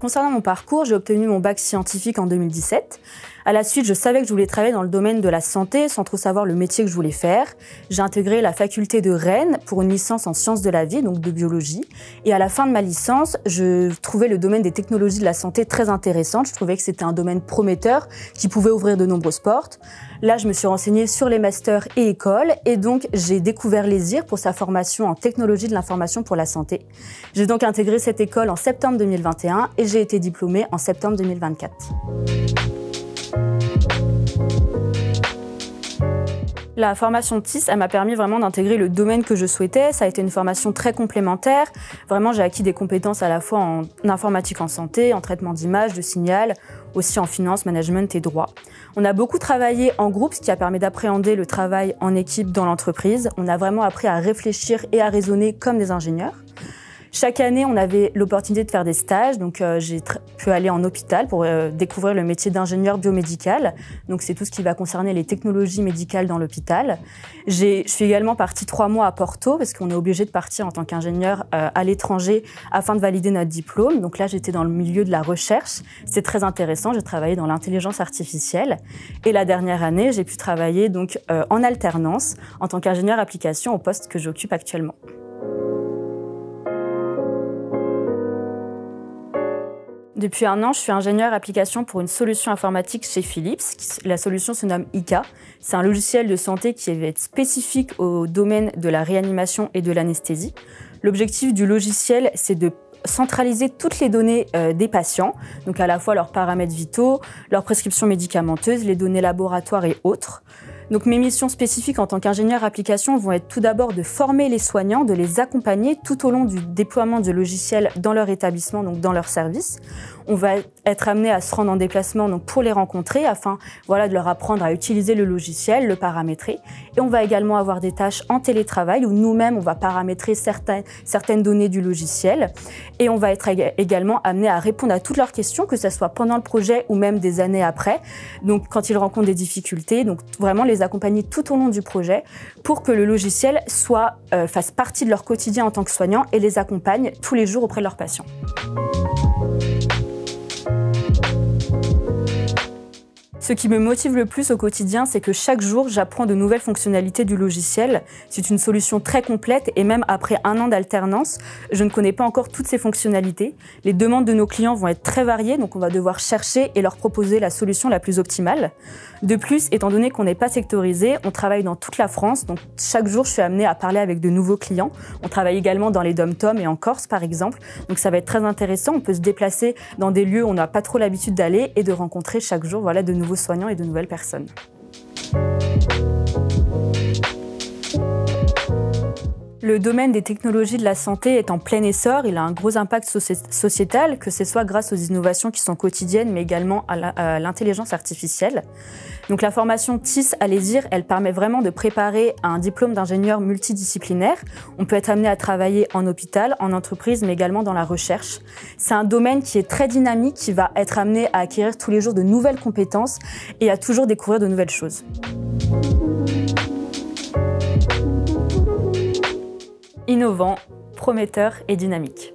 Concernant mon parcours, j'ai obtenu mon bac scientifique en 2017. À la suite, je savais que je voulais travailler dans le domaine de la santé sans trop savoir le métier que je voulais faire. J'ai intégré la faculté de Rennes pour une licence en sciences de la vie, donc de biologie. Et à la fin de ma licence, je trouvais le domaine des technologies de la santé très intéressant. Je trouvais que c'était un domaine prometteur qui pouvait ouvrir de nombreuses portes. Là, je me suis renseignée sur les masters et écoles et donc j'ai découvert l'ESIR pour sa formation en technologie de l'information pour la santé. J'ai donc intégré cette école en septembre 2021 et j'ai été diplômée en septembre 2024. La formation TIS, elle m'a permis vraiment d'intégrer le domaine que je souhaitais. Ça a été une formation très complémentaire. Vraiment, j'ai acquis des compétences à la fois en informatique en santé, en traitement d'images, de signal, aussi en finance, management et droit. On a beaucoup travaillé en groupe, ce qui a permis d'appréhender le travail en équipe dans l'entreprise. On a vraiment appris à réfléchir et à raisonner comme des ingénieurs. Chaque année, on avait l'opportunité de faire des stages. Donc, j'ai pu aller en hôpital pour découvrir le métier d'ingénieur biomédical. Donc, c'est tout ce qui va concerner les technologies médicales dans l'hôpital. Je suis également partie 3 mois à Porto parce qu'on est obligé de partir en tant qu'ingénieur à l'étranger afin de valider notre diplôme. Donc là, j'étais dans le milieu de la recherche. C'est très intéressant. J'ai travaillé dans l'intelligence artificielle. Et la dernière année, j'ai pu travailler donc en alternance en tant qu'ingénieur application au poste que j'occupe actuellement. Depuis 1 an, je suis ingénieure application pour une solution informatique chez Philips. La solution se nomme ICA. C'est un logiciel de santé qui va être spécifique au domaine de la réanimation et de l'anesthésie. L'objectif du logiciel, c'est de centraliser toutes les données des patients, donc à la fois leurs paramètres vitaux, leurs prescriptions médicamenteuses, les données laboratoires et autres. Donc mes missions spécifiques en tant qu'ingénieur application vont être tout d'abord de former les soignants, de les accompagner tout au long du déploiement du logiciel dans leur établissement, donc dans leur service. On va être amené à se rendre en déplacement donc pour les rencontrer afin de leur apprendre à utiliser le logiciel, le paramétrer. Et on va également avoir des tâches en télétravail où nous-mêmes on va paramétrer certaines données du logiciel. Et on va être également amené à répondre à toutes leurs questions, que ce soit pendant le projet ou même des années après. Donc quand ils rencontrent des difficultés, donc vraiment les accompagner tout au long du projet pour que le logiciel fasse partie de leur quotidien en tant que soignant et les accompagne tous les jours auprès de leurs patients. Ce qui me motive le plus au quotidien, c'est que chaque jour, j'apprends de nouvelles fonctionnalités du logiciel. C'est une solution très complète et même après 1 an d'alternance, je ne connais pas encore toutes ces fonctionnalités. Les demandes de nos clients vont être très variées, donc on va devoir chercher et leur proposer la solution la plus optimale. De plus, étant donné qu'on n'est pas sectorisé, on travaille dans toute la France, donc chaque jour, je suis amenée à parler avec de nouveaux clients. On travaille également dans les DOM-TOM et en Corse, par exemple. Donc ça va être très intéressant. On peut se déplacer dans des lieux où on n'a pas trop l'habitude d'aller et de rencontrer chaque jour de nouveaux soignants et de nouvelles personnes. Le domaine des technologies de la santé est en plein essor. Il a un gros impact sociétal, que ce soit grâce aux innovations qui sont quotidiennes, mais également à l'intelligence artificielle. Donc la formation TIS à l'ESIR, elle permet vraiment de préparer un diplôme d'ingénieur multidisciplinaire. On peut être amené à travailler en hôpital, en entreprise, mais également dans la recherche. C'est un domaine qui est très dynamique, qui va être amené à acquérir tous les jours de nouvelles compétences et à toujours découvrir de nouvelles choses. Innovant, prometteur et dynamique.